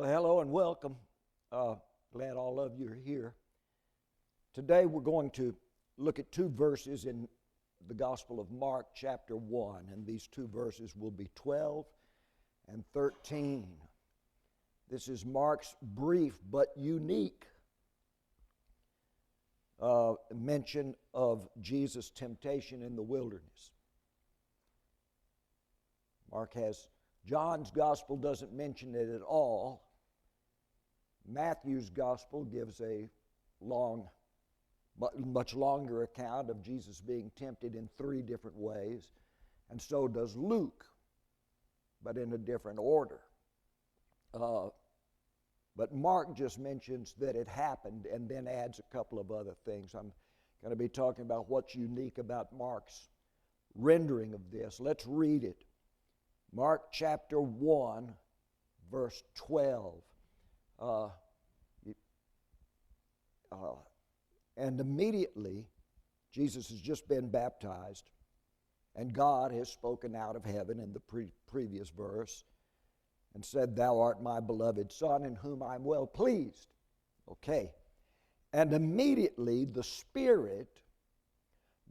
Well, hello and welcome. Glad all of you are here. Today we're going to look at two verses in the Gospel of Mark, chapter 1, and these two verses will be 12 and 13. This is Mark's brief but unique mention of Jesus' temptation in the wilderness. John's Gospel doesn't mention it at all. Matthew's Gospel gives a much longer account of Jesus being tempted in three different ways, and so does Luke, but in a different order. But Mark just mentions that it happened and then adds a couple of other things. I'm going to be talking about what's unique about Mark's rendering of this. Let's read it. Mark chapter 1, verse 12. And immediately, Jesus has just been baptized, and God has spoken out of heaven in the previous verse and said, "Thou art my beloved Son, in whom I am well pleased." Okay. And immediately the Spirit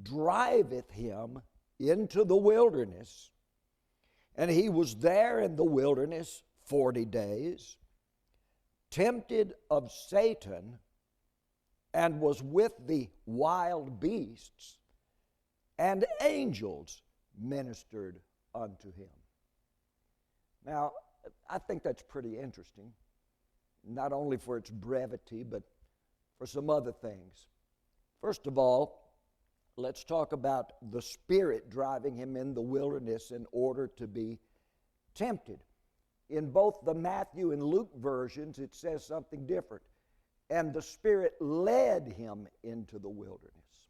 driveth him into the wilderness, and he was there in the wilderness 40 days, tempted of Satan, and was with the wild beasts, and angels ministered unto him. Now, I think that's pretty interesting, not only for its brevity, but for some other things. First of all, let's talk about the Spirit driving him in the wilderness in order to be tempted. In both the Matthew and Luke versions, it says something different. And the Spirit led him into the wilderness.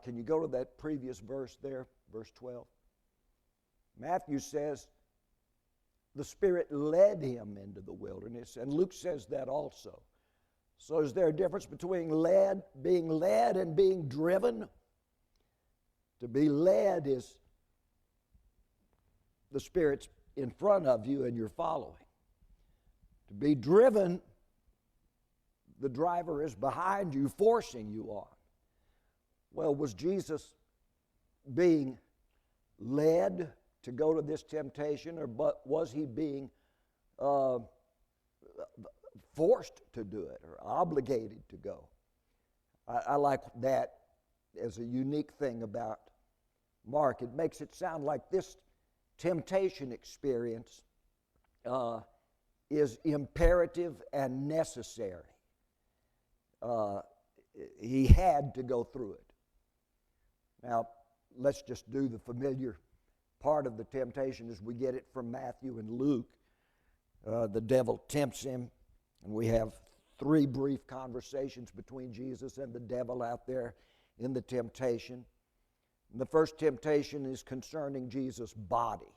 Can you go to that previous verse there, verse 12? Matthew says the Spirit led him into the wilderness, and Luke says that also. So is there a difference between being led and being driven? To be led is the Spirit's in front of you and you're following. To be driven, the driver is behind you, forcing you on. Well, was Jesus being led to go to this temptation, or was he being forced to do it or obligated to go? I like that as a unique thing about Mark. It makes it sound like this temptation experience is imperative and necessary. He had to go through it. Now, let's just do the familiar part of the temptation as we get it from Matthew and Luke. The devil tempts him, and we have three brief conversations between Jesus and the devil out there in the temptation. And the first temptation is concerning Jesus' body.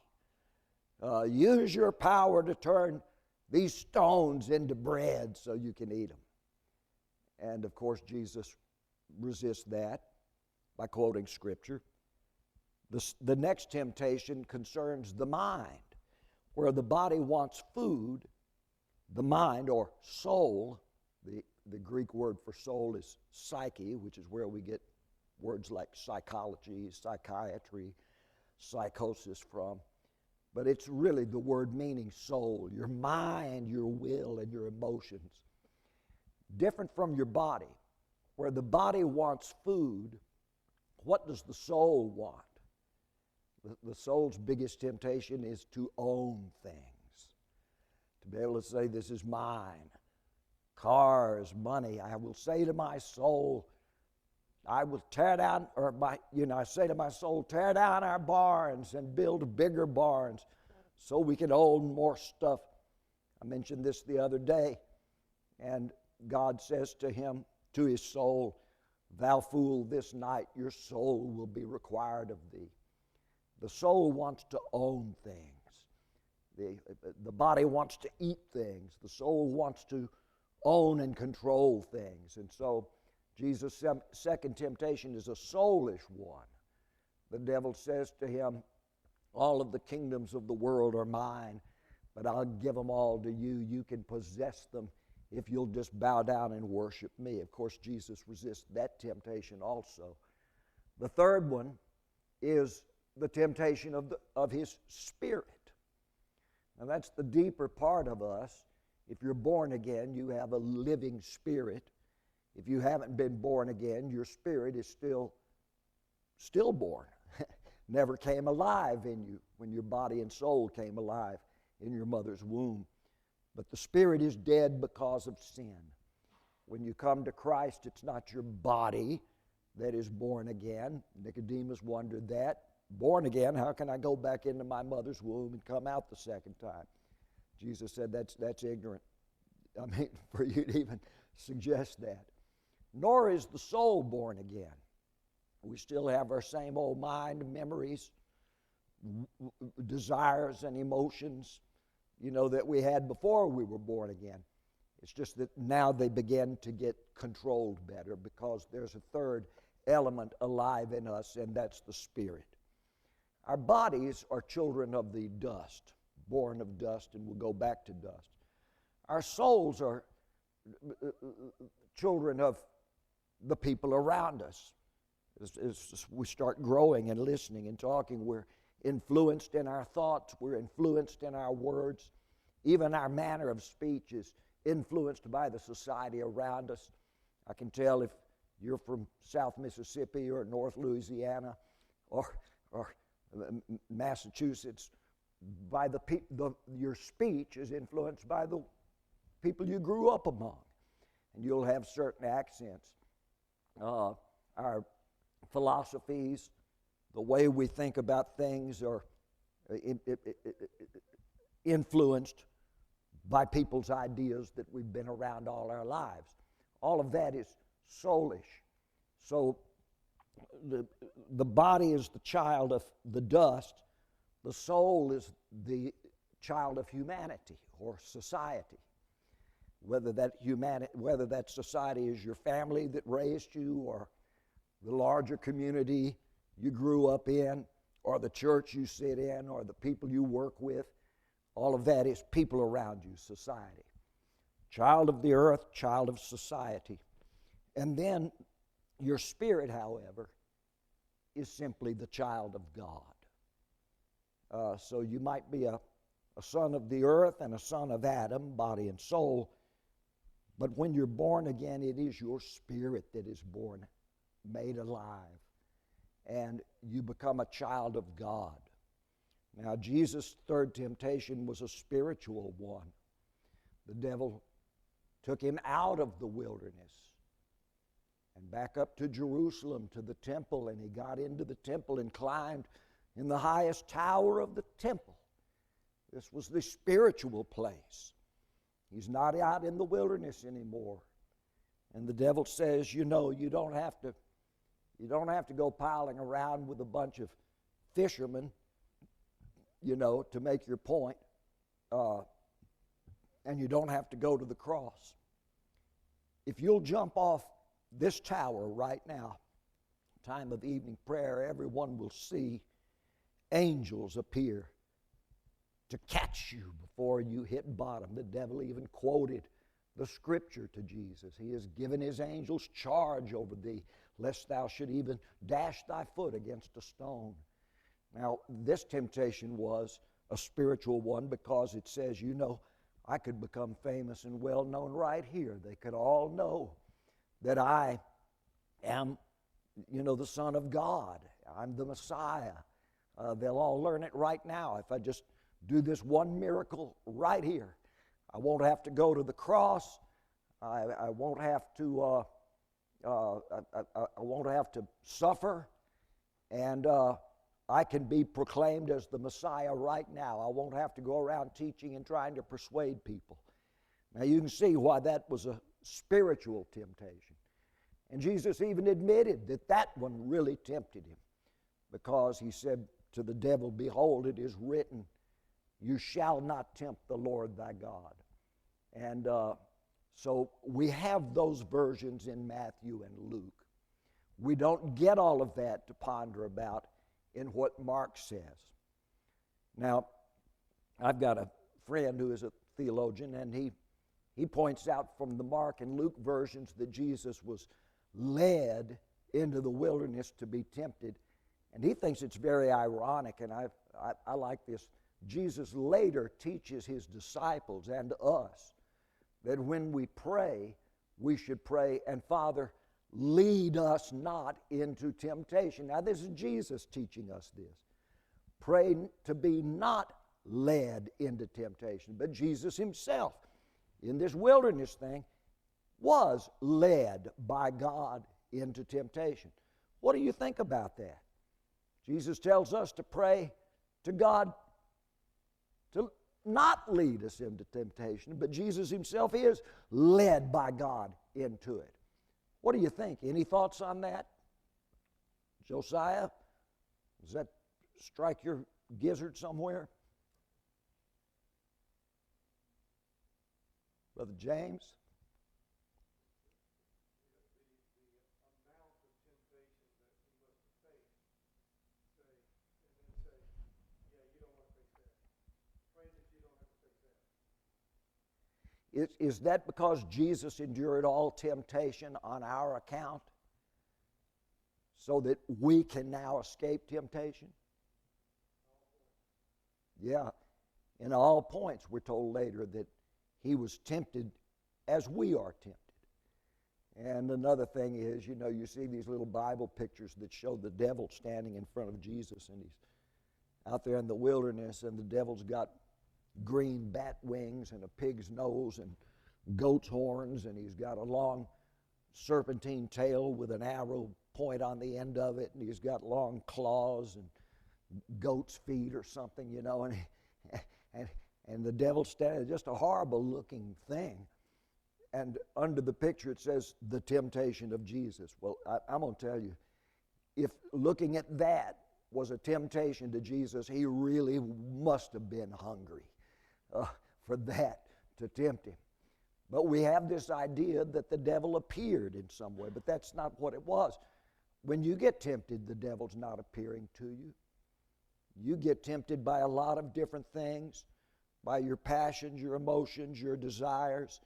Use your power to turn these stones into bread so you can eat them. And of course, Jesus resists that by quoting Scripture. The next temptation concerns the mind, where the body wants food. The mind, or soul, the Greek word for soul is psyche, which is where we get words like psychology, psychiatry, psychosis from. But it's really the word meaning soul, your mind, your will, and your emotions. Different from your body, where the body wants food. What does the soul want? The soul's biggest temptation is to own things, to be able to say, this is mine. Cars, money. I will say to my soul, I will tear down, I say to my soul, tear down our barns and build bigger barns so we can own more stuff. I mentioned this the other day, and God says to his soul, "Thou fool, this night your soul will be required of thee." The soul wants to own things. The body wants to eat things. The soul wants to own and control things. And so Jesus' second temptation is a soulish one. The devil says to him, all of the kingdoms of the world are mine. but I'll give them all to you. You can possess them if you'll just bow down and worship me. Of course, Jesus resists that temptation also. The third one is the temptation of his Spirit. Now, that's the deeper part of us. If you're born again, you have a living spirit. If you haven't been born again, your spirit is stillborn. Never came alive in you when your body and soul came alive in your mother's womb. But the spirit is dead because of sin. When you come to Christ, it's not your body that is born again. Nicodemus wondered that. Born again, how can I go back into my mother's womb and come out the second time? Jesus said that's ignorant. I mean, for you to even suggest that. Nor is the soul born again. We still have our same old mind, memories, desires, and emotions, that we had before we were born again. It's just that now they begin to get controlled better because there's a third element alive in us, and that's the Spirit. Our bodies are children of the dust, born of dust, and will go back to dust. Our souls are children of the people around us. As we start growing and listening and talking, we're influenced in our thoughts, we're influenced in our words. Even our manner of speech is influenced by the society around us. I can tell if you're from South Mississippi or North Louisiana or Massachusetts, by your speech is influenced by the people you grew up among. And you'll have certain accents. Our philosophies, the way we think about things are influenced by people's ideas that we've been around all our lives. All of that is soulish. So the body is the child of the dust. The soul is the child of humanity or society. Whether that society is your family that raised you, or the larger community you grew up in, or the church you sit in, or the people you work with, all of that is people around you, society. Child of the earth, child of society. And then your spirit, however, is simply the child of God. So you might be a son of the earth and a son of Adam, body and soul, but when you're born again, it is your spirit that is born, made alive, and you become a child of God. Now, Jesus' third temptation was a spiritual one. The devil took him out of the wilderness and back up to Jerusalem, to the temple, and he got into the temple and climbed in the highest tower of the temple. This was the spiritual place. He's not out in the wilderness anymore. And the devil says, you don't have to go piling around with a bunch of fishermen, to make your point. And you don't have to go to the cross. If you'll jump off this tower right now, time of evening prayer, everyone will see angels appear to catch you before you hit bottom. The devil even quoted the scripture to Jesus. He has given his angels charge over thee, lest thou should even dash thy foot against a stone. Now, this temptation was a spiritual one because it says, I could become famous and well known right here. They could all know that I am, the Son of God. I'm the Messiah. They'll all learn it right now if I just do this one miracle right here. I won't have to go to the cross. I won't have to. I won't have to suffer, and I can be proclaimed as the Messiah right now. I won't have to go around teaching and trying to persuade people. Now you can see why that was a spiritual temptation. And Jesus even admitted that one really tempted him, because he said to the devil, behold, it is written, you shall not tempt the Lord thy God. And so we have those versions in Matthew and Luke. We don't get all of that to ponder about in what Mark says. Now, I've got a friend who is a theologian, and he points out from the Mark and Luke versions that Jesus was led into the wilderness to be tempted. And he thinks it's very ironic, and I like this. Jesus later teaches his disciples and us that when we pray, we should pray, and Father, lead us not into temptation. Now, this is Jesus teaching us this. Pray to be not led into temptation. But Jesus himself, in this wilderness thing, was led by God into temptation. What do you think about that? Jesus tells us to pray to God to not lead us into temptation, but Jesus himself is led by God into it. What do you think? Any thoughts on that? Josiah, does that strike your gizzard somewhere? Brother James? Is that because Jesus endured all temptation on our account so that we can now escape temptation? Yeah. In all points, we're told later that he was tempted as we are tempted. And another thing is, you see these little Bible pictures that show the devil standing in front of Jesus, and he's out there in the wilderness, and the devil's got green bat wings and a pig's nose and goat's horns, and he's got a long serpentine tail with an arrow point on the end of it, and he's got long claws and goat's feet or something, and the devil's standing, just a horrible looking thing. And under the picture it says, the temptation of Jesus. Well, I'm going to tell you, if looking at that was a temptation to Jesus, he really must have been hungry for that to tempt him. But we have this idea that the devil appeared in some way, but that's not what it was. When you get tempted, the devil's not appearing to you. You get tempted by a lot of different things, by your passions, your emotions, your desires.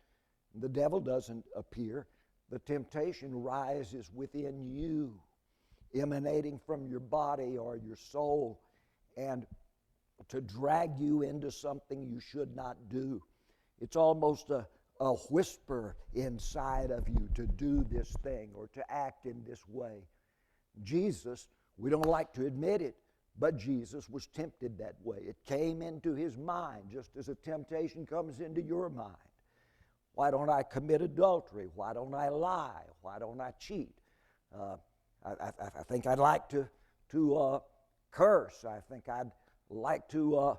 The devil doesn't appear. The temptation rises within you, emanating from your body or your soul, and to drag you into something you should not do. It's almost a whisper inside of you to do this thing or to act in this way. Jesus, we don't like to admit it, but Jesus was tempted that way. It came into his mind just as a temptation comes into your mind. Why don't I commit adultery? Why don't I lie? Why don't I cheat? I think I'd like to curse. I think I'd like to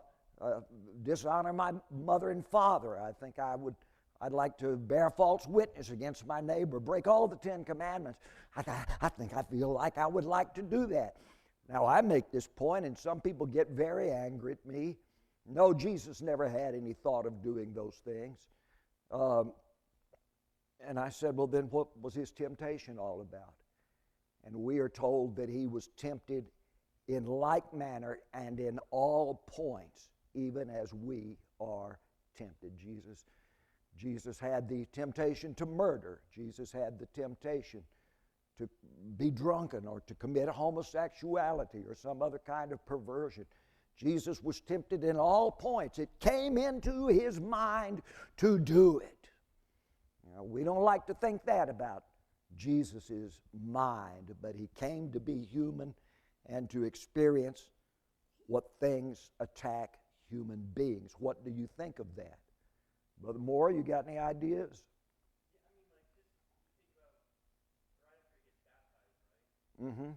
dishonor my mother and father. I think I'd like to bear false witness against my neighbor, break all the 10 commandments. I feel like I would like to do that. Now, I make this point, and some people get very angry at me. No, Jesus never had any thought of doing those things. And I said, well, then what was his temptation all about? And we are told that he was tempted in like manner and in all points, even as we are tempted. Jesus had the temptation to murder. Jesus had the temptation to be drunken or to commit homosexuality or some other kind of perversion. Jesus was tempted in all points. It came into his mind to do it. Now, we don't like to think that about Jesus' mind, but he came to be human and to experience what things attack human beings. What do you think of that? Brother Moore, you got any ideas? Mm-hmm.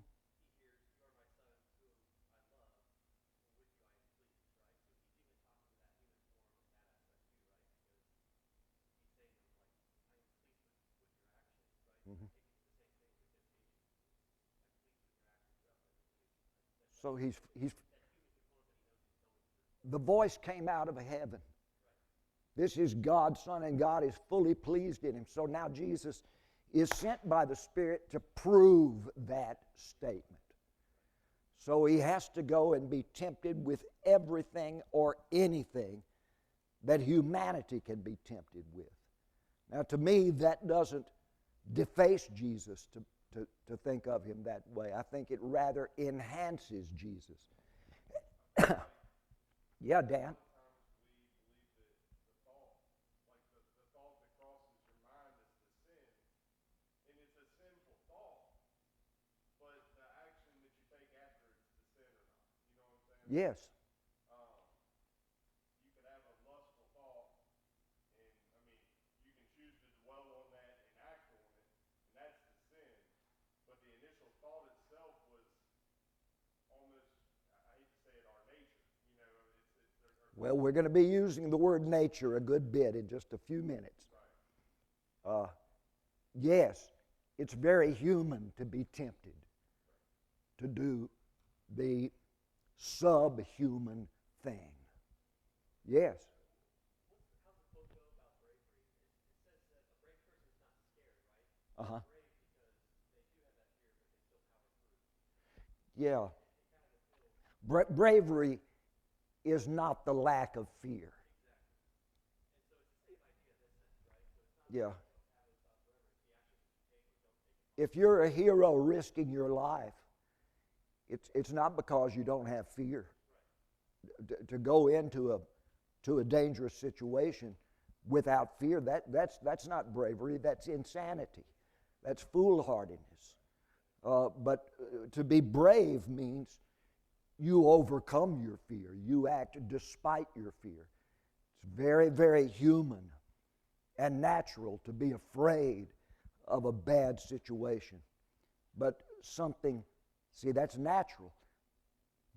Mm-hmm. So the voice came out of heaven. This is God's Son, and God is fully pleased in him. So now Jesus is sent by the Spirit to prove that statement. So he has to go and be tempted with everything or anything that humanity can be tempted with. Now, to me, that doesn't deface Jesus to think of him that way. I think it rather enhances Jesus. Yeah, Dan? Yes. You could have a lustful thought, and you can choose to dwell on that and act on it, and that's the sin. But the initial thought itself was almost, I hate to say it, our nature. Well, we're going to be using the word nature a good bit in just a few minutes. Right. Yes, it's very human to be tempted to do the subhuman thing. Yes. How's the quote go about bravery? It says that a brave person is not scared, right? Uh-huh. They're brave because they do have that fear, but they still power through. Yeah. It kind of feels Bravery is not the lack of fear. exactly. And so it's the same idea in this sense, right? So it's not Yeah. that you don't have those thoughts, whatever. It's the actions that you take or don't take. If you're a hero risking your life, it's not because you don't have fear. To go into a dangerous situation without fear, that's not bravery, that's insanity. That's foolhardiness. But to be brave means you overcome your fear. You act despite your fear. It's very, very human and natural to be afraid of a bad situation. But something, see, that's natural.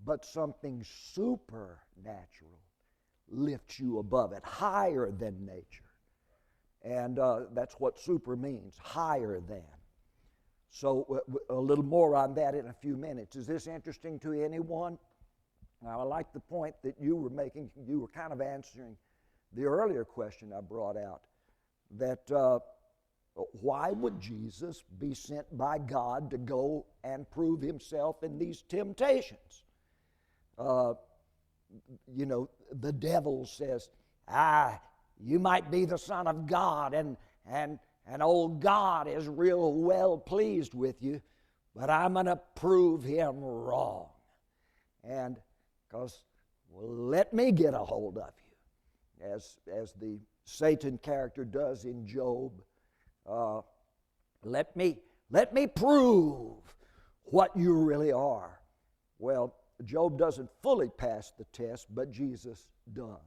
But something supernatural lifts you above it, higher than nature. And that's what super means, higher than. So a little more on that in a few minutes. Is this interesting to anyone? Now, I like the point that you were making. You were kind of answering the earlier question I brought out, that why would Jesus be sent by God to go and prove himself in these temptations? The devil says, you might be the Son of God, and old God is real well pleased with you, but I'm going to prove him wrong. And because, let me get a hold of you, as the Satan character does in Job. Let me prove what you really are. Well, Job doesn't fully pass the test, but Jesus does.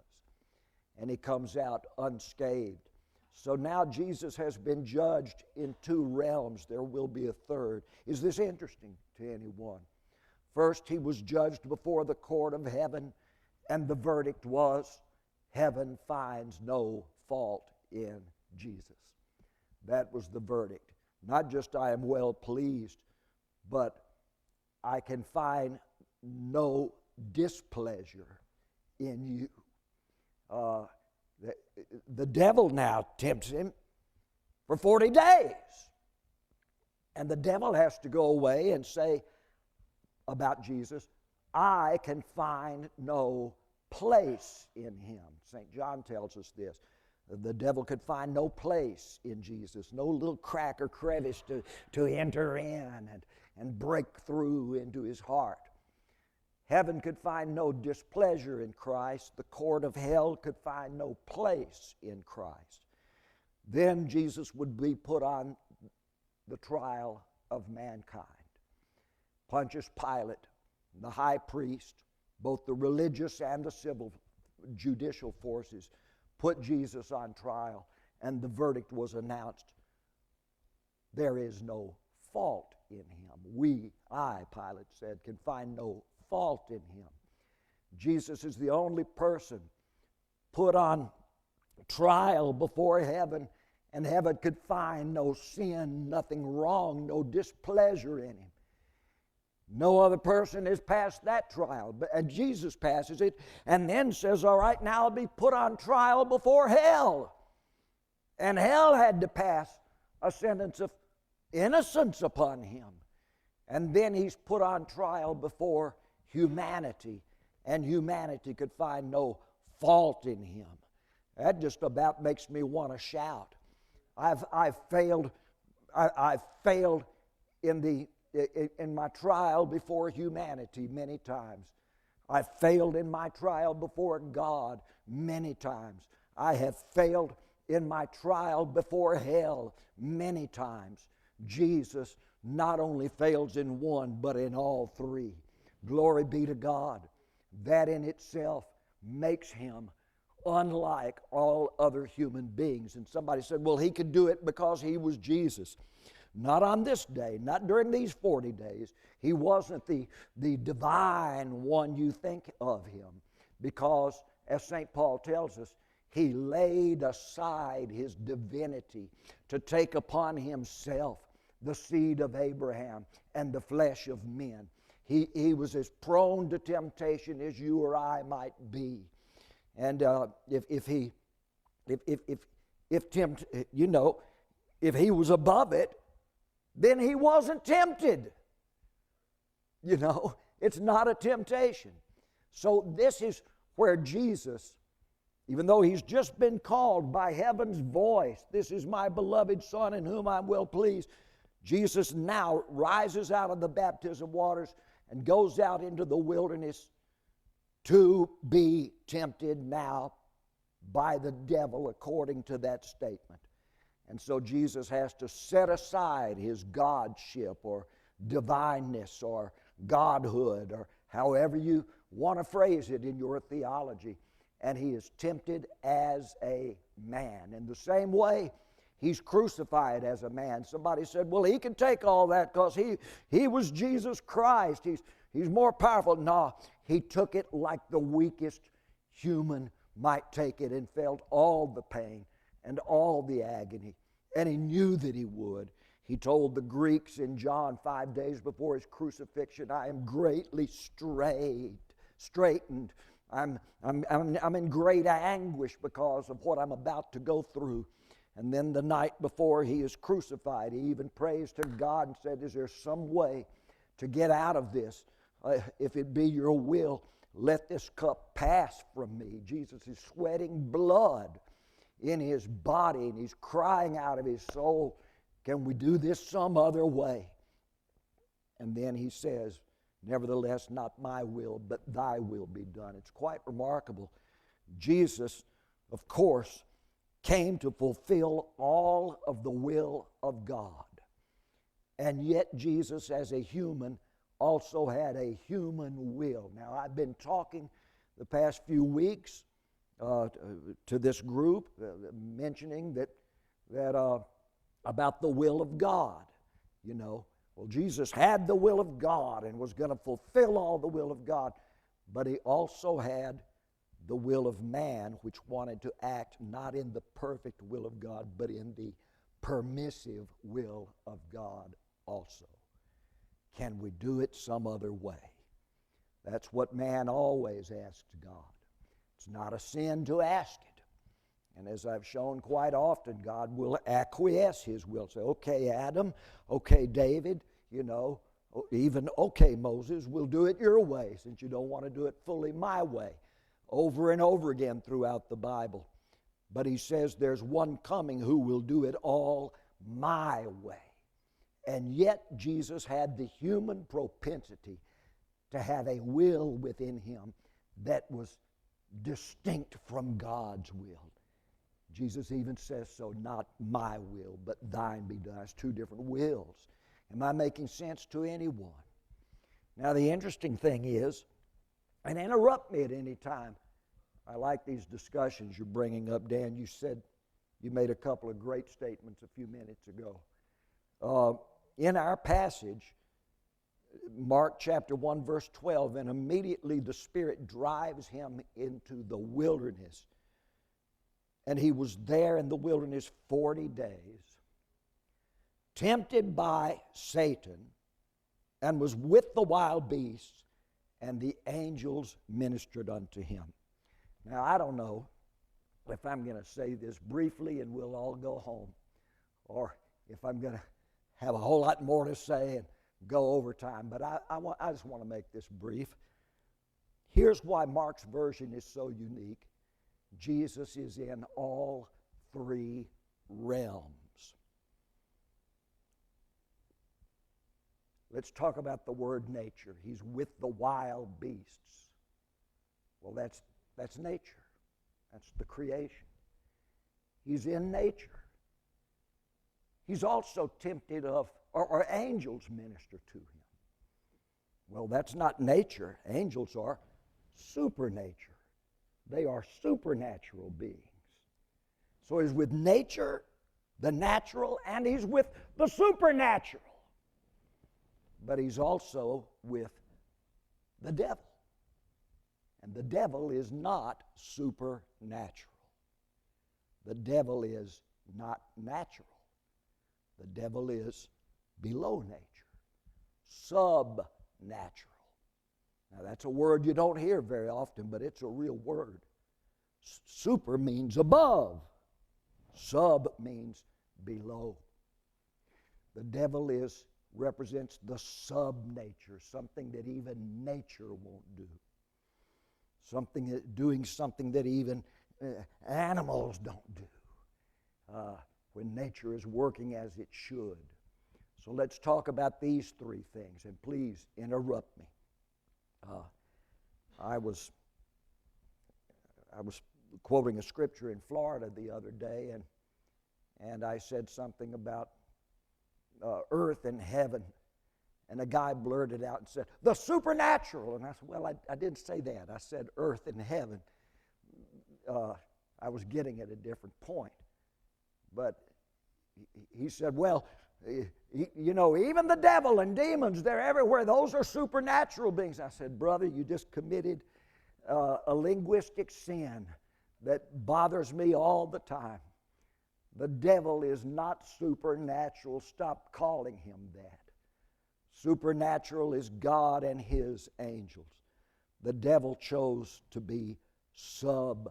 And he comes out unscathed. So now Jesus has been judged in two realms. There will be a third. Is this interesting to anyone? First, he was judged before the court of heaven, and the verdict was, heaven finds no fault in Jesus. That was the verdict. Not just I am well pleased, but I can find no displeasure in you. The devil now tempts him for 40 days. And the devil has to go away and say about Jesus, I can find no place in him. St. John tells us this. The devil could find no place in Jesus, no little crack or crevice to enter in and break through into his heart. Heaven could find no displeasure in Christ. The court of hell could find no place in Christ. Then Jesus would be put on the trial of mankind. Pontius Pilate, the high priest, both the religious and the civil judicial forces, put Jesus on trial, and the verdict was announced. There is no fault in him. Pilate said, can find no fault in him. Jesus is the only person put on trial before heaven, and heaven could find no sin, nothing wrong, no displeasure in him. No other person has passed that trial, and Jesus passes it, and then says, all right, now I'll be put on trial before hell. And hell had to pass a sentence of innocence upon him. And then he's put on trial before humanity, and humanity could find no fault in him. That just about makes me want to shout. I've failed in my trial before humanity many times. I've failed in my trial before God many times. I have failed in my trial before hell many times. Jesus not only fails in one, but in all three. Glory be to God. That in itself makes him unlike all other human beings. And somebody said, well, he could do it because he was Jesus. Not on this day, not during these 40 days. He wasn't the divine one you think of him, because, as St. Paul tells us, he laid aside his divinity to take upon himself the seed of Abraham and the flesh of men. He was as prone to temptation as you or I might be. And if he was above it, then he wasn't tempted. You know, it's not a temptation. So this is where Jesus, even though he's just been called by heaven's voice, this is my beloved Son in whom I'm well pleased, Jesus now rises out of the baptism waters and goes out into the wilderness to be tempted now by the devil, according to that statement. And so Jesus has to set aside his godship or divineness or godhood, or however you want to phrase it in your theology, and he is tempted as a man. In the same way, he's crucified as a man. Somebody said, well, he can take all that because he was Jesus Christ. He's more powerful. No, he took it like the weakest human might take it and felt all the pain and all the agony. And he knew that he would. He told the Greeks in John 5 days before his crucifixion, I am greatly straitened. I'm in great anguish because of what I'm about to go through. And then the night before he is crucified, he even prays to God and said, is there some way to get out of this? If it be your will, let this cup pass from me. Jesus is sweating blood in his body, and he's crying out of his soul, can we do this some other way? And then he says, nevertheless, not my will, but thy will be done. It's quite remarkable. Jesus, of course, came to fulfill all of the will of God. And yet Jesus, as a human, also had a human will. Now, I've been talking the past few weeks to this group, mentioning that about the will of God. You know, well, Jesus had the will of God and was going to fulfill all the will of God, but he also had the will of man, which wanted to act not in the perfect will of God, but in the permissive will of God also. Can we do it some other way? That's what man always asks God. It's not a sin to ask it. And as I've shown quite often, God will acquiesce his will. Say, okay, Adam, okay, David, you know, even okay, Moses, we'll do it your way since you don't want to do it fully my way. Over and over again throughout the Bible. But he says there's one coming who will do it all my way. And yet Jesus had the human propensity to have a will within him that was distinct from God's will. Jesus even says so, not my will, but thine be done. It's two different wills. Am I making sense to anyone? Now the interesting thing is, and interrupt me at any time. I like these discussions you're bringing up, Dan. You made a couple of great statements a few minutes ago. In our passage, Mark chapter 1, verse 12, and immediately the Spirit drives him into the wilderness. And he was there in the wilderness 40 days, tempted by Satan, and was with the wild beasts, and the angels ministered unto him. Now, I don't know if I'm going to say this briefly and we'll all go home, or if I'm going to have a whole lot more to say and go over time, but I just want to make this brief. Here's why Mark's version is so unique. Jesus is in all three realms. Let's talk about the word nature. He's with the wild beasts. Well, that's nature. That's the creation. He's in nature. He's also tempted of, or angels minister to him. Well, that's not nature. Angels are supernature. They are supernatural beings. So he's with nature, the natural, and he's with the supernatural. But he's also with the devil. And the devil is not supernatural. The devil is not natural. The devil is below nature, subnatural. Now that's a word you don't hear very often, but it's a real word. Super means above. Sub means below. The devil represents the sub-nature, something that even nature won't do. Doing something that even animals don't do when nature is working as it should. So let's talk about these three things, and please interrupt me. I was quoting a scripture in Florida the other day, and I said something about earth and heaven, and a guy blurted out and said, the supernatural. And I said, well, I didn't say that. I said earth and heaven. I was getting at a different point. But he said, well, you know, even the devil and demons, they're everywhere. Those are supernatural beings. I said, brother, you just committed a linguistic sin that bothers me all the time. The devil is not supernatural. Stop calling him that. Supernatural is God and his angels. The devil chose to be subnatural.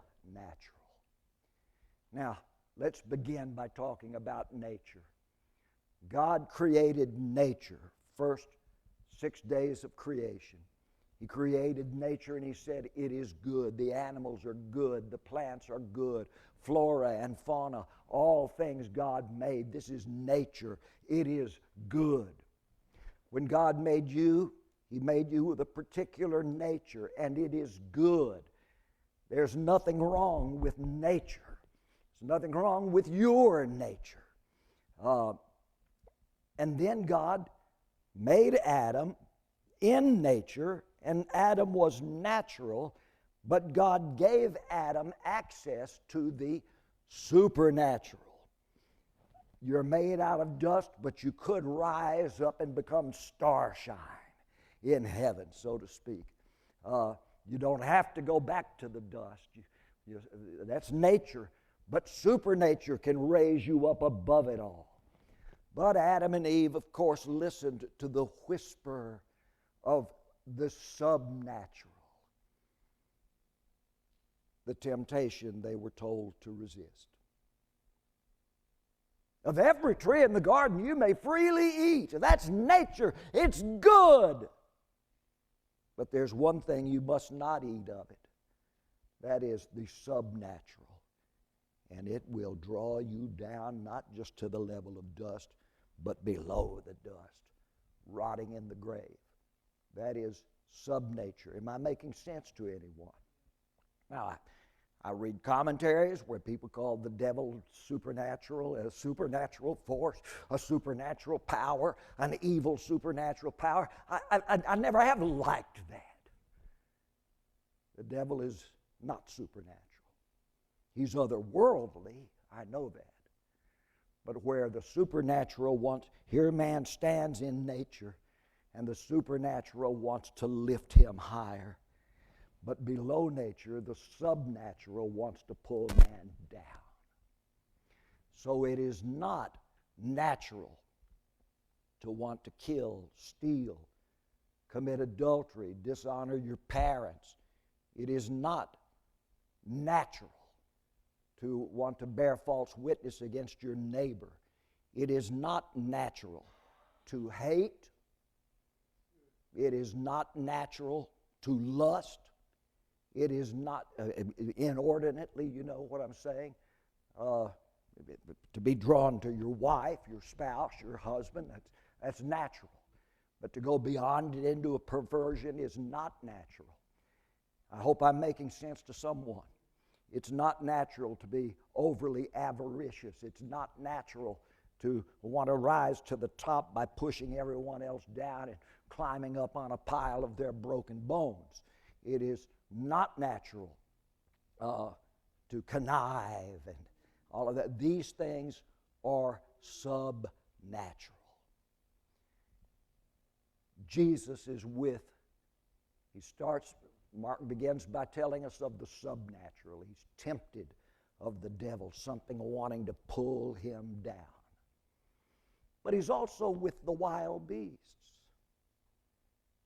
Now, let's begin by talking about nature. God created nature, first 6 days of creation. He created nature and he said it is good. The animals are good. The plants are good. Flora and fauna, all things God made. This is nature. It is good. When God made you, he made you with a particular nature, and it is good. There's nothing wrong with nature. There's nothing wrong with your nature. And then God made Adam in nature, and Adam was natural, but God gave Adam access to the supernatural. You're made out of dust, but you could rise up and become starshine in heaven, so to speak. You don't have to go back to the dust. That's nature, but supernature can raise you up above it all. But Adam and Eve, of course, listened to the whisper of the subnatural, the temptation they were told to resist. Of every tree in the garden you may freely eat. That's nature. It's good. But there's one thing you must not eat of it. That is the subnatural. And it will draw you down not just to the level of dust, but below the dust, rotting in the grave. That is subnature. Am I making sense to anyone? Now, I read commentaries where people call the devil supernatural, a supernatural force, a supernatural power, an evil supernatural power. I never have liked that. The devil is not supernatural. He's otherworldly, I know that. But where the supernatural wants, here man stands in nature, and the supernatural wants to lift him higher. But below nature, the subnatural wants to pull man down. So it is not natural to want to kill, steal, commit adultery, dishonor your parents. It is not natural to want to bear false witness against your neighbor. It is not natural to hate. It is not natural to lust. It is not inordinately, you know what I'm saying? To be drawn to your wife, your spouse, your husband, that's natural. But to go beyond it into a perversion is not natural. I hope I'm making sense to someone. It's not natural to be overly avaricious. It's not natural to want to rise to the top by pushing everyone else down and climbing up on a pile of their broken bones. It is not natural to connive and all of that. These things are subnatural. Jesus is Mark begins by telling us of the subnatural. He's tempted of the devil, something wanting to pull him down. But he's also with the wild beasts.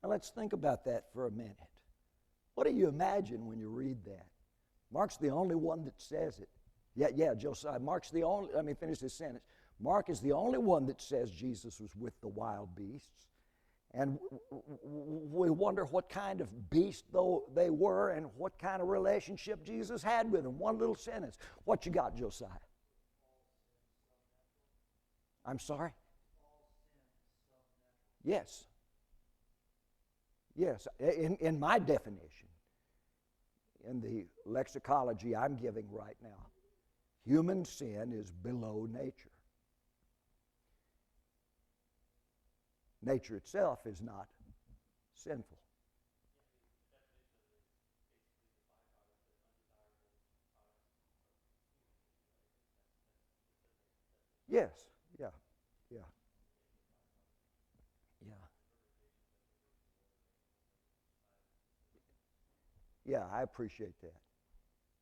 Now let's think about that for a minute. What do you imagine when you read that? Mark's the only one that says it. Yeah, Josiah. Let me finish this sentence. Mark is the only one that says Jesus was with the wild beasts. And we wonder what kind of beast they were and what kind of relationship Jesus had with them. One little sentence. What you got, Josiah? I'm sorry? Yes. Yes. In my definition, in the lexicology I'm giving right now, human sin is below nature. Nature itself is not sinful. Yes, yeah. Yeah, I appreciate that.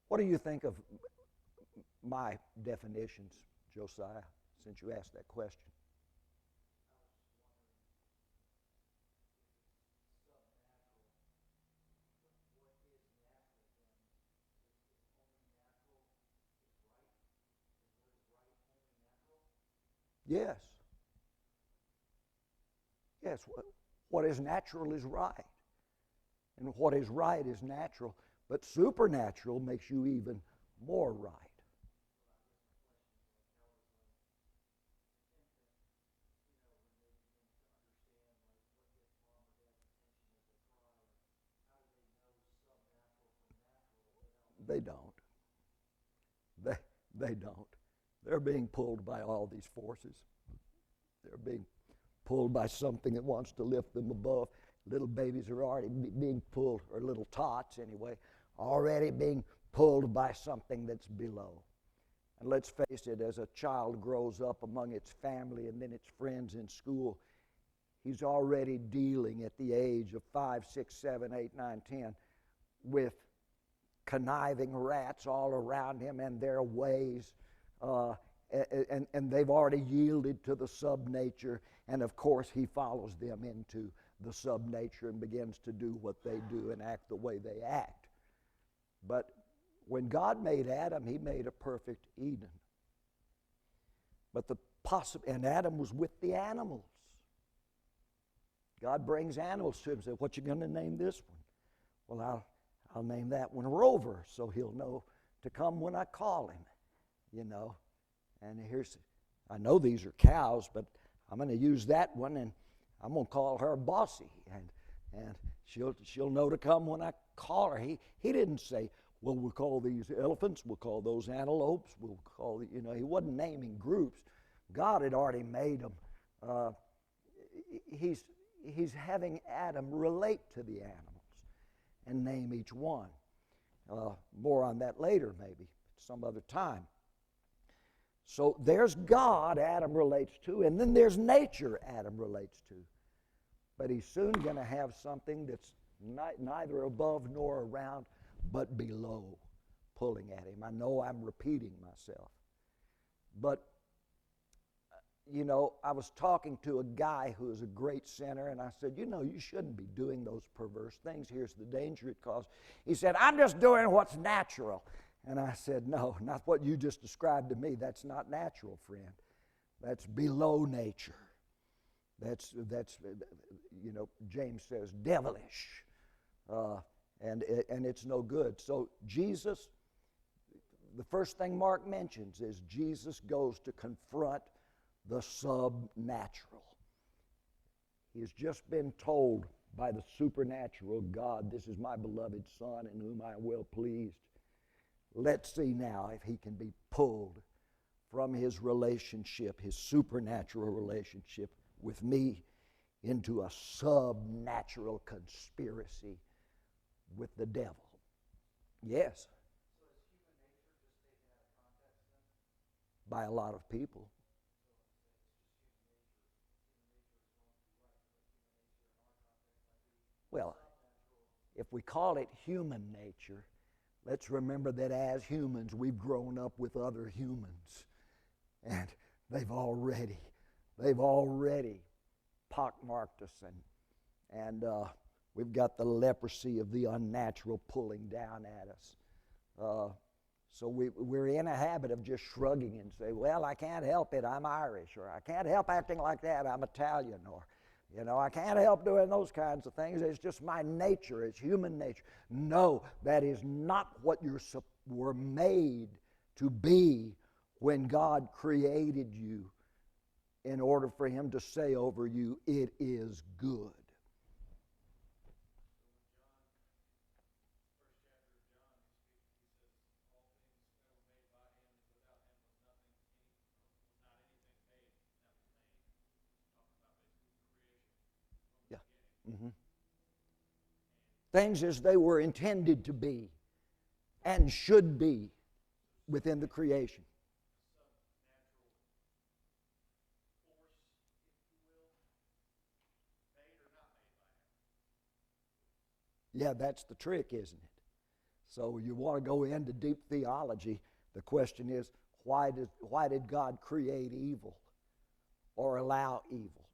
What do you think of my definitions, Josiah, since you asked that question? Yes. Yes, what is natural is right. And what is right is natural. But supernatural makes you even more right. They don't. They don't. They're being pulled by all these forces. They're being pulled by something that wants to lift them above. Little babies are already being pulled, or little tots anyway, already being pulled by something that's below. And let's face it, as a child grows up among its family and then its friends in school, he's already dealing at the age of 5, 6, 7, 8, 9, 10 with conniving rats all around him and their ways, and they've already yielded to the subnature, and of course he follows them into the subnature and begins to do what they do and act the way they act. But when God made Adam, he made a perfect Eden. But and Adam was with the animals. God brings animals to him and says, "What you going to name this one?" "Well, I'll name that one Rover, so he'll know to come when I call him," you know. And I know these are cows, but I'm going to use that one, and I'm going to call her Bossy, and she'll know to come when I call her. He didn't say, "Well, we'll call these elephants, we'll call those antelopes, we'll call," he wasn't naming groups. God had already made them. He's having Adam relate to the animals and name each one. More on that later, maybe, some other time. So there's God Adam relates to, and then there's nature Adam relates to. But he's soon going to have something that's neither above nor around, but below, pulling at him. I know I'm repeating myself. But, I was talking to a guy who is a great sinner, and I said, you shouldn't be doing those perverse things. Here's the danger it causes. He said, "I'm just doing what's natural." And I said, "No, not what you just described to me. That's not natural, friend. That's below nature. That's James says, devilish. and it's no good. So Jesus, the first thing Mark mentions is Jesus goes to confront the subnatural. He has just been told by the supernatural God, this is my beloved Son in whom I am well pleased. Let's see now if he can be pulled from his relationship, his supernatural relationship with me, into a subnatural conspiracy with the devil. Yes. By a lot of people. Well, if we call it human nature, let's remember that as humans, we've grown up with other humans. And they've already pockmarked us, and we've got the leprosy of the unnatural pulling down at us. So we're in a habit of just shrugging and say, well, I can't help it, I'm Irish, or I can't help acting like that, I'm Italian, or, I can't help doing those kinds of things. It's just my nature, it's human nature. No, that is not what you were made to be when God created you, in order for him to say over you, it is good. Yeah. Mm-hmm. Things as they were intended to be and should be within the creation. Yeah, that's the trick, isn't it? So you want to go into deep theology. The question is, why did God create evil or allow evil?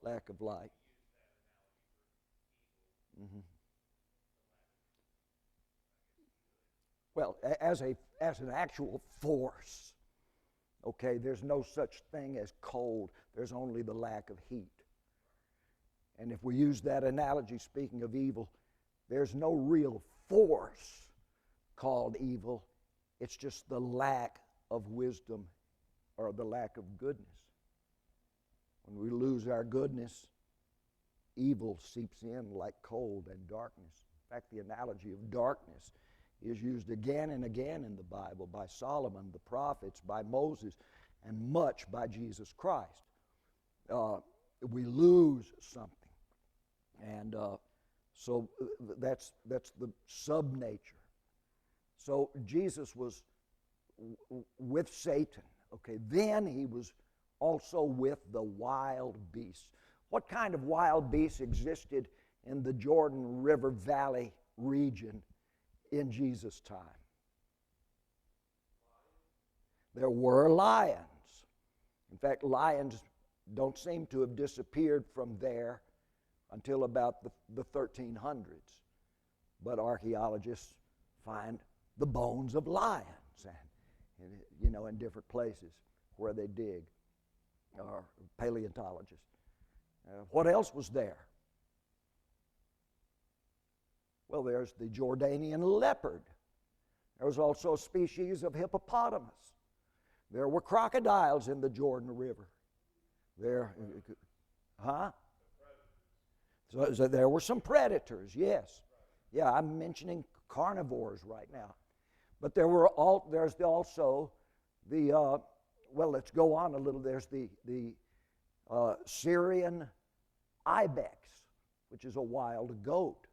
Lack of light. Mm-hmm. Well, as an actual force, okay, there's no such thing as cold. There's only the lack of heat. And if we use that analogy, speaking of evil, there's no real force called evil. It's just the lack of wisdom or the lack of goodness. When we lose our goodness, evil seeps in like cold and darkness. In fact, the analogy of darkness is used again and again in the Bible by Solomon, the prophets, by Moses, and much by Jesus Christ. We lose something. And so that's the sub-nature. So Jesus was with Satan. Okay, then he was also with the wild beasts. What kind of wild beasts existed in the Jordan River Valley region in Jesus' time? There were lions. In fact, lions don't seem to have disappeared from there until about the 1300s. But archaeologists find the bones of lions, in different places where they dig, or paleontologists. What else was there? Well, there's the Jordanian leopard. There was also a species of hippopotamus. There were crocodiles in the Jordan River. So there were some predators, yes. Yeah, I'm mentioning carnivores right now. But there's also the, let's go on a little. There's the Syrian ibex, which is a wild goat.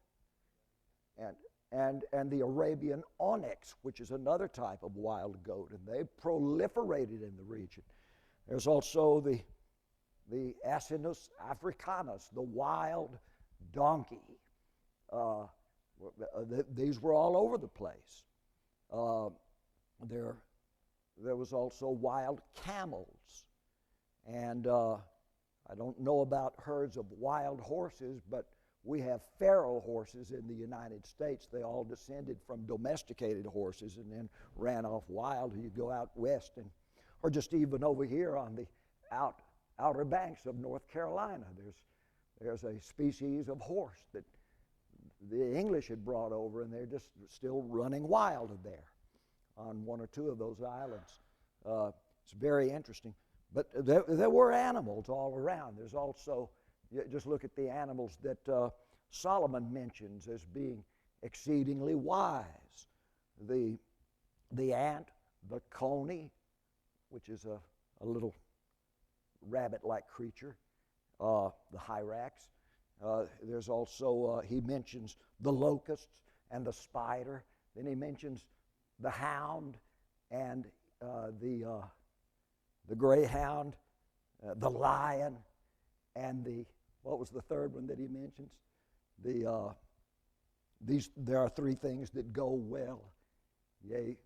And the Arabian onyx, which is another type of wild goat, and they proliferated in the region. There's also the Asinus africanus, the wild donkey. These were all over the place. There was also wild camels, and I don't know about herds of wild horses, but we have feral horses in the United States. They all descended from domesticated horses and then ran off wild. You go out west, or just even over here on the outer banks of North Carolina, there's a species of horse that the English had brought over, and they're just still running wild there on one or two of those islands. It's very interesting. But there were animals all around. There's also, just look at the animals that Solomon mentions as being exceedingly wise. The ant, the coney, which is a little rabbit-like creature, the hyrax. There's also, he mentions the locusts and the spider. Then he mentions the hound and the greyhound, the lion, and what was the third one that he mentions? There are three things that go well. Yea,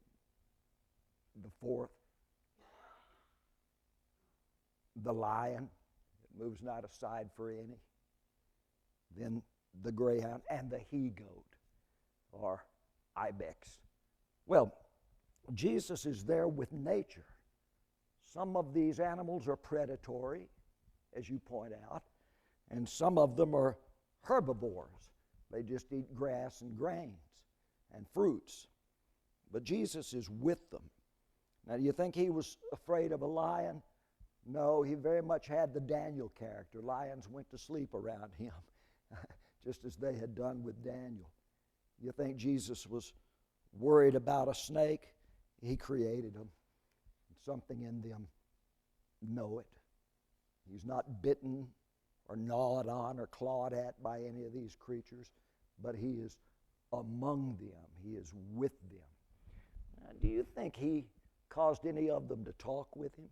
the fourth, the lion, that moves not aside for any. Then the greyhound and the he-goat, or ibex. Well, Jesus is there with nature. Some of these animals are predatory, as you point out, and some of them are herbivores. They just eat grass and grains and fruits. But Jesus is with them. Now, do you think he was afraid of a lion? No, he very much had the Daniel character. Lions went to sleep around him, just as they had done with Daniel. You think Jesus was worried about a snake? He created them. Something in them know it. He's not bitten or gnawed on or clawed at by any of these creatures, but he is among them. He is with them. Now, do you think he caused any of them to talk with him?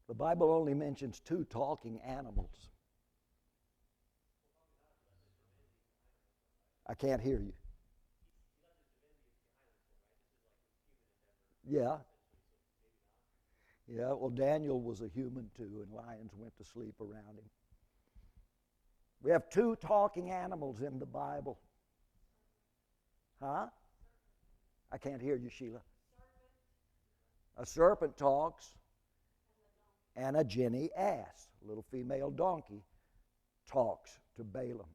The Bible only mentions 2 talking animals. I can't hear you. Yeah. Yeah, well, Daniel was a human too, and lions went to sleep around him. We have 2 talking animals in the Bible. Huh? I can't hear you, Sheila. A serpent talks, and a Jenny ass, a little female donkey, talks to Balaam.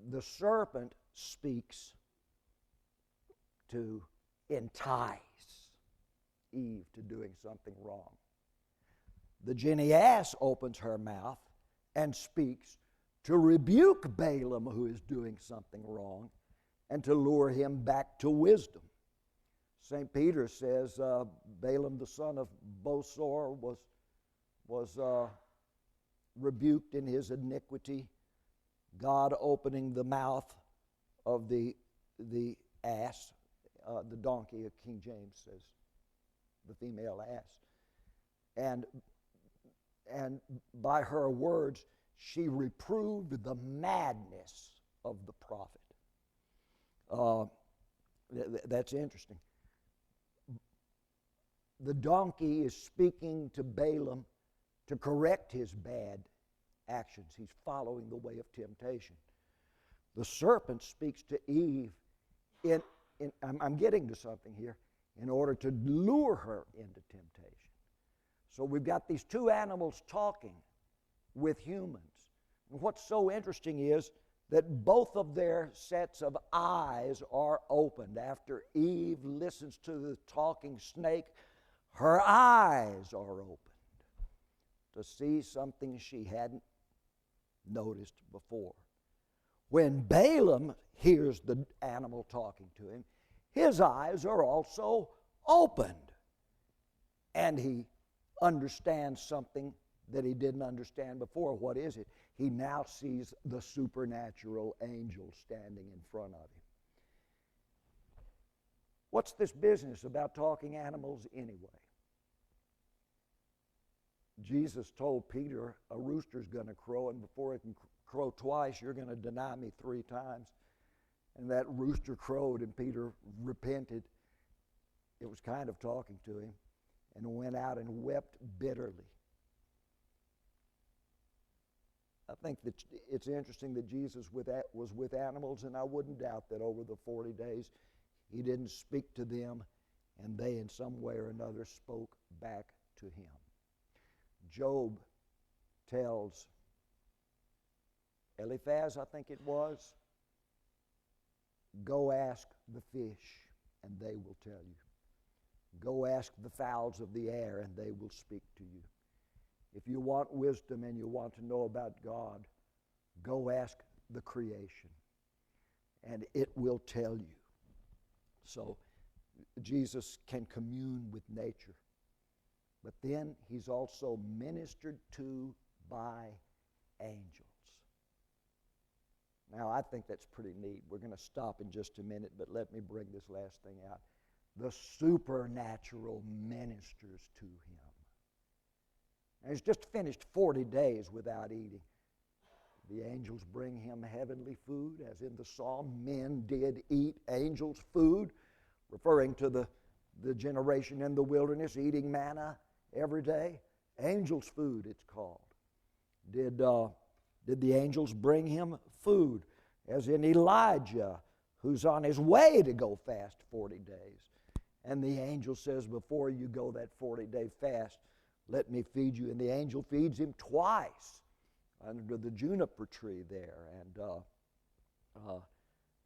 The serpent speaks to entice Eve to doing something wrong. The Jenny ass opens her mouth and speaks to rebuke Balaam, who is doing something wrong, and to lure him back to wisdom. St. Peter says Balaam, the son of Bosor, was rebuked in his iniquity, God opening the mouth of the ass, the donkey, King James says, the female ass. And by her words, she reproved the madness of the prophet. That's interesting. The donkey is speaking to Balaam to correct his bad actions. He's following the way of temptation. The serpent speaks to Eve I'm getting to something here, in order to lure her into temptation. So we've got these 2 animals talking with humans. And what's so interesting is that both of their sets of eyes are opened. After Eve listens to the talking snake, her eyes are opened to see something she hadn't noticed before. When Balaam hears the animal talking to him, his eyes are also opened. And he understands something that he didn't understand before. What is it? He now sees the supernatural angel standing in front of him. What's this business about talking animals anyway? Jesus told Peter, a rooster's going to crow, and before it can crow twice, you're going to deny me 3 times. And that rooster crowed, and Peter repented. It was kind of talking to him, and went out and wept bitterly. I think that it's interesting that Jesus was with animals, and I wouldn't doubt that over the 40 days he didn't speak to them, and they in some way or another spoke back to him. Job tells Eliphaz, I think it was, go ask the fish, and they will tell you. Go ask the fowls of the air, and they will speak to you. If you want wisdom and you want to know about God, go ask the creation, and it will tell you. So Jesus can commune with nature, but then he's also ministered to by angels. Now, I think that's pretty neat. We're going to stop in just a minute, but let me bring this last thing out. The supernatural ministers to him. Now, he's just finished 40 days without eating. The angels bring him heavenly food, as in the psalm, men did eat angels' food, referring to the generation in the wilderness eating manna every day. Angels' food, it's called. Did the angels bring him food, as in Elijah, who's on his way to go fast 40 days? And the angel says, before you go that 40-day fast, let me feed you. And the angel feeds him twice under the juniper tree there. And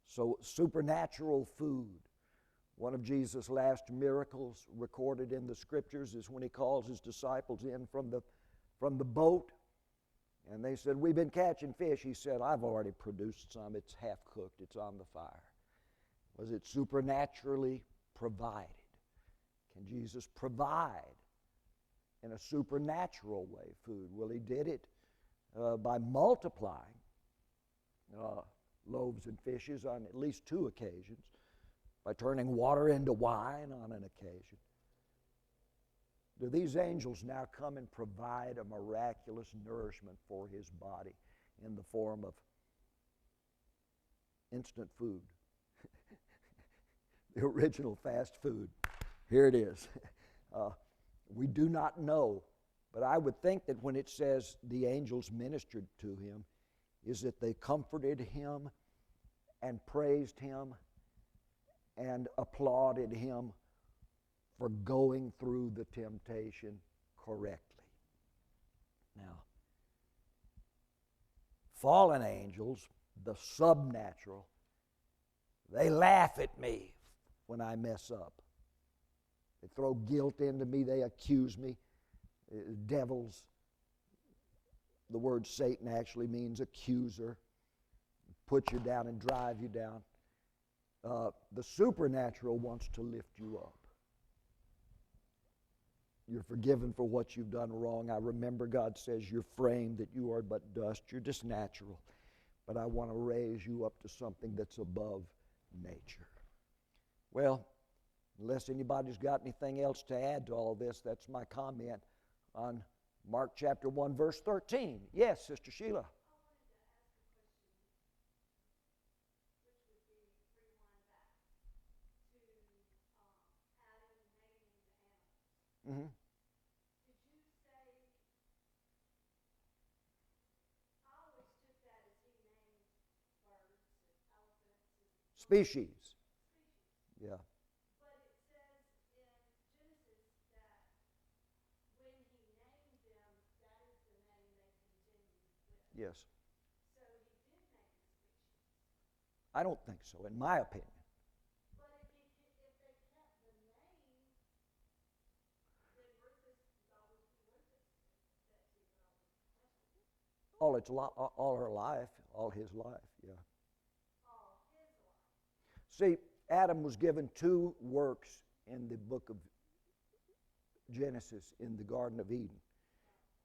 so supernatural food. One of Jesus' last miracles recorded in the Scriptures is when he calls his disciples in from the boat. And they said, we've been catching fish. He said, I've already produced some. It's half cooked. It's on the fire. Was it supernaturally provided? Can Jesus provide in a supernatural way food? Well, he did it by multiplying loaves and fishes on at least 2 occasions, by turning water into wine on an occasion. Do these angels now come and provide a miraculous nourishment for his body in the form of instant food? The original fast food. Here it is. We do not know, but I would think that when it says the angels ministered to him, is that they comforted him and praised him and applauded him for going through the temptation correctly. Now, fallen angels, the subnatural, they laugh at me when I mess up. They throw guilt into me. They accuse me. Devils, the word Satan actually means accuser. Put you down and drive you down. The supernatural wants to lift you up. You're forgiven for what you've done wrong. I remember God says you're framed, that you are but dust. You're just natural. But I want to raise you up to something that's above nature. Well, unless anybody's got anything else to add to all this, that's my comment on Mark chapter 1, verse 13. Yes, Sister Sheila. Mm-hmm. Did you say, I always took that as he named birds and elephants and Species. species. Yeah. But it says in Genesis that when he named them, that is the name they continued with. Yes. So he did name the species. I don't think so, in my opinion. But if they kept the name, then Rufus would always be Rufus. That he would always be All her life, all his life, yeah. all his life. See, Adam was given 2 works in the book of Genesis in the Garden of Eden.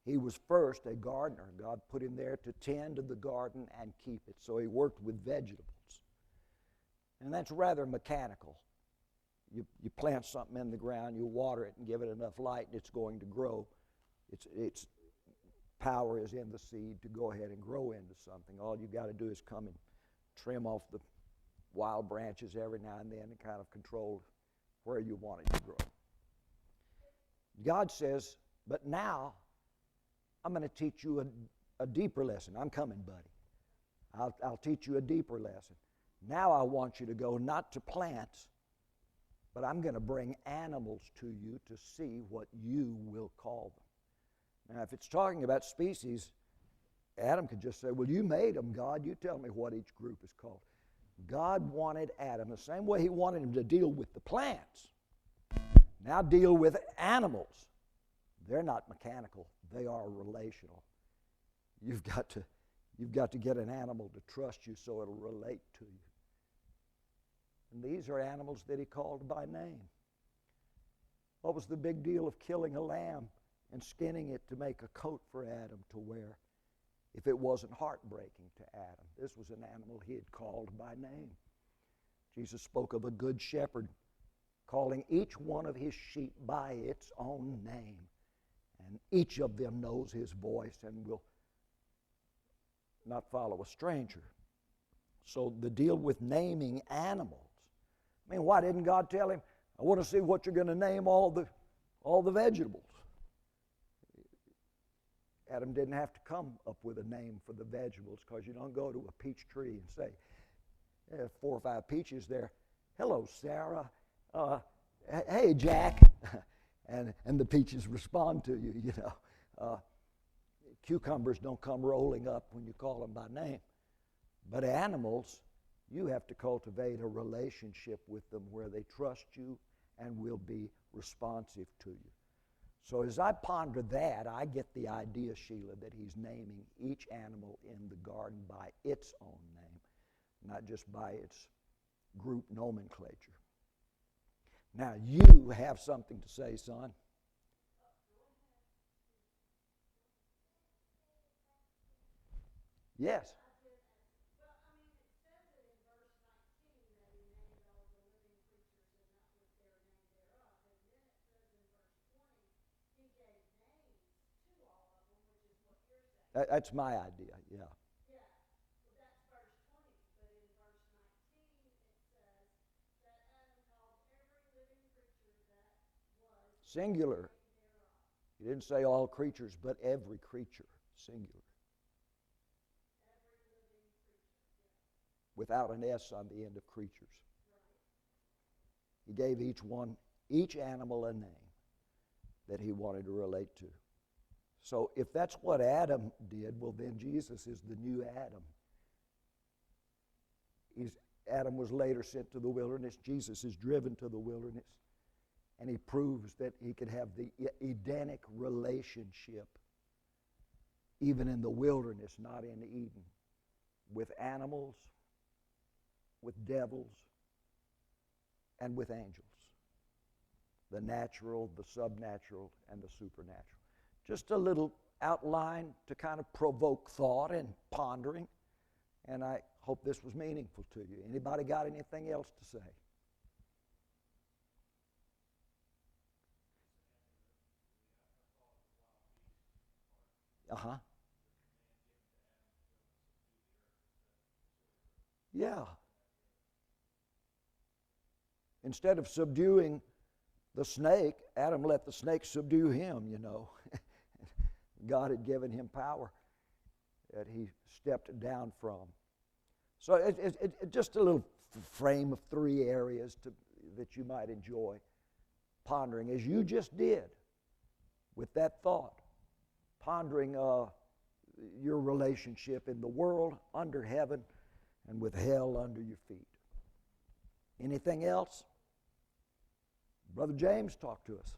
He was first a gardener. God put him there to tend to the garden and keep it. So he worked with vegetables. And that's rather mechanical. You plant something in the ground, you water it and give it enough light, and it's going to grow. Its power is in the seed to go ahead and grow into something. All you got to do is come and trim off the wild branches every now and then and kind of control where you want it to grow. God says, but now I'm going to teach you a deeper lesson. I'm coming, buddy. I'll teach you a deeper lesson. Now I want you to go not to plants, but I'm going to bring animals to you to see what you will call them. Now, if it's talking about species, Adam could just say, well, you made them, God. You tell me what each group is called. God wanted Adam the same way he wanted him to deal with the plants. Now deal with animals. They're not mechanical. They are relational. You've got to get an animal to trust you so it'll relate to you. And these are animals that he called by name. What was the big deal of killing a lamb and skinning it to make a coat for Adam to wear if it wasn't heartbreaking to Adam? This was an animal he had called by name. Jesus spoke of a good shepherd calling each one of his sheep by its own name. And each of them knows his voice and will not follow a stranger. So the deal with naming animals. I mean, why didn't God tell him, I want to see what you're going to name all the vegetables? Adam didn't have to come up with a name for the vegetables, because you don't go to a peach tree and say, 4 or 5 peaches there. Hello, Sarah. Hey, Jack. and the peaches respond to you, you know. Cucumbers don't come rolling up when you call them by name. But animals, you have to cultivate a relationship with them where they trust you and will be responsive to you. So as I ponder that, I get the idea, Sheila, that he's naming each animal in the garden by its own name, not just by its group nomenclature. Now, you have something to say, son. Yes. Well, I mean, it says it in verse 19 that he named all the living creatures and not with their name thereof. And then it says in verse 20, he gave names to all of them, which is what you're saying. That's my idea, yeah. Yeah, well, that's verse 20. But in verse 19, it says that Adam called every living creature that was Singular. thereof. He didn't say all creatures, but every creature, singular. Without an S on the end of creatures. He gave each animal a name that he wanted to relate to. So if that's what Adam did, well, then Jesus is the new Adam. Adam was later sent to the wilderness. Jesus is driven to the wilderness. And he proves that he could have the Edenic relationship even in the wilderness, not in Eden, with animals, with devils, and with angels. The natural, the subnatural, and the supernatural. Just a little outline to kind of provoke thought and pondering, and I hope this was meaningful to you. Anybody got anything else to say? Uh-huh. Yeah. Instead of subduing the snake, Adam let the snake subdue him, you know. God had given him power that he stepped down from. So it's just a little frame of 3 areas that you might enjoy pondering, as you just did with that thought, pondering your relationship in the world, under heaven, and with hell under your feet. Anything else? Brother James, talk to us.